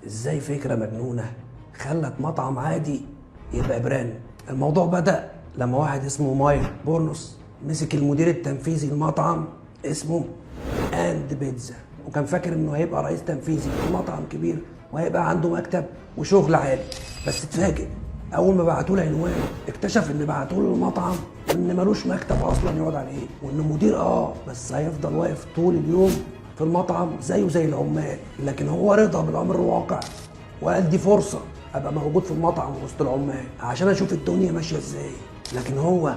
ازاي فكرة مجنونة خلت مطعم عادي يبقى براند. الموضوع بدأ لما واحد اسمه مايك بورنوس مسك المدير التنفيذي لمطعم اسمه اند بيتزا، وكان فاكر انه هيبقى رئيس تنفيذي في مطعم كبير وهيبقى عنده مكتب وشغل عالي. بس اتفاجئ اول ما بعتوا له عنوان، اكتشف ان بعتوا له المطعم وان ملوش مكتب اصلا يقعد عليه، وان مدير بس هيفضل واقف طول اليوم في المطعم زيه زي العمال. لكن هو رضى بالامر الواقع وقال دي فرصه ابقى موجود في المطعم وسط العمال عشان اشوف الدنيا ماشيه ازاي. لكن هو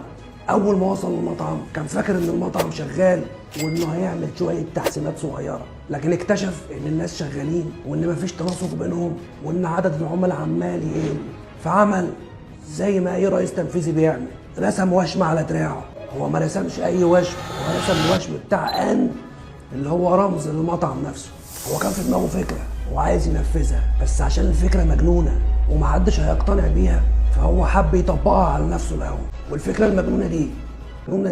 اول ما وصل المطعم كان فاكر ان المطعم شغال وانه هيعمل شويه تحسينات صغيره، لكن اكتشف ان الناس شغالين وان مفيش تناسق بينهم وان عدد العملاء عمال يقل. فعمل زي ما اي رئيس تنفيذي بيعمل، رسم وشم على دراعه. هو ما رسمش اي وشم، هو رسم الوشم بتاع اللي هو رمز للمطعم نفسه. هو كان في دماغه فكره وعايز ينفذها، بس عشان الفكره مجنونه ومحدش هيقتنع بيها فهو حب يطبقها على نفسه الاول. والفكره المجنونه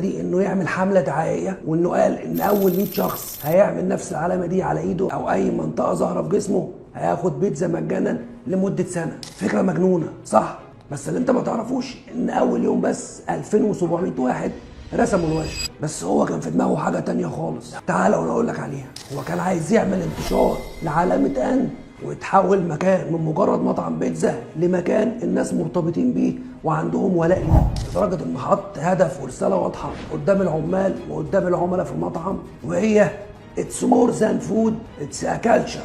دي انه يعمل حمله دعائيه، وانه قال ان اول 100 شخص هيعمل نفس العلامه دي على ايده او اي منطقه ظاهره في جسمه هياخد بيتزا مجانا لمده سنه. فكره مجنونه صح؟ بس اللي انت ما تعرفوش ان اول يوم بس 2700 واحد رسموا الوش. بس هو كان في دماغه حاجه تانية خالص، تعال وانا اقول لك عليها. هو كان عايز يعمل انتشار لعلامه ويتحول مكان من مجرد مطعم بيتزا لمكان الناس مرتبطين بيه وعندهم ولاء ليه، لدرجه انه حط هدف ورساله واضحه قدام العمال وقدام العملاء في المطعم، وهي اتس مور ذان فود اتس ا كالتشر.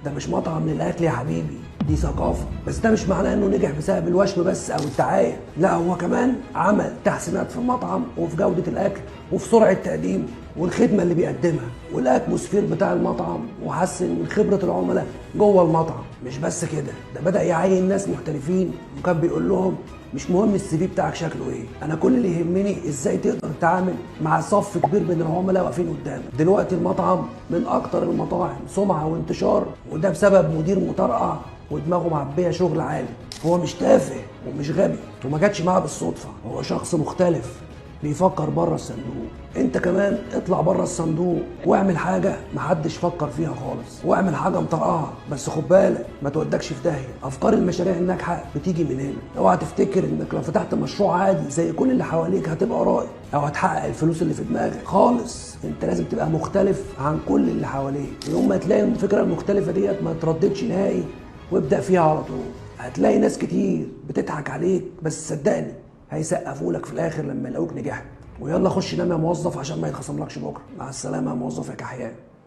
ده مش مطعم للاكل يا حبيبي، دي ثقافه. بس ده مش معناه انه نجح بسبب الوشم بس او الدعايه، لا هو كمان عمل تحسينات في المطعم وفي جوده الاكل وفي سرعه التقديم والخدمه اللي بيقدمها والاتموسفير بتاع المطعم، وحسن من خبره العملاء جوه المطعم. مش بس كده، ده بدا يعين ناس محترفين وكان بيقول لهم مش مهم السي في بتاعك شكله ايه، انا كل اللي يهمني ازاي تقدر تتعامل مع صف كبير من العملاء واقفين قدامك. دلوقتي المطعم من اكتر المطاعم سمعه وانتشار، وده بسبب مدير مطرقع ودماغه معبيه شغل عالي. هو مش تافه ومش غبي وما جاتش معاه بالصدفه، هو شخص مختلف بيفكر بره الصندوق. انت كمان اطلع بره الصندوق واعمل حاجه محدش فكر فيها خالص، واعمل حاجه مطرقعه بس خد بالك ما تودكش في داهيه. افكار المشاريع الناجحه بتيجي من هنا. اوعى تفتكر انك لو فتحت مشروع عادي زي كل اللي حواليك هتبقى رائد او هتحقق الفلوس اللي في دماغك خالص. انت لازم تبقى مختلف عن كل اللي حواليك. يوم ما تلاقي الفكره المختلفه ديت ما ترددش نهائي وابدا فيها على طول. هتلاقي ناس كتير بتضحك عليك بس صدقني هيسقفوا لك في الاخر لما يلاقوك نجحت. ويلا خش نام يا موظف عشان ما يتخصملكش بكره. مع السلامه يا موظف يا كحيان.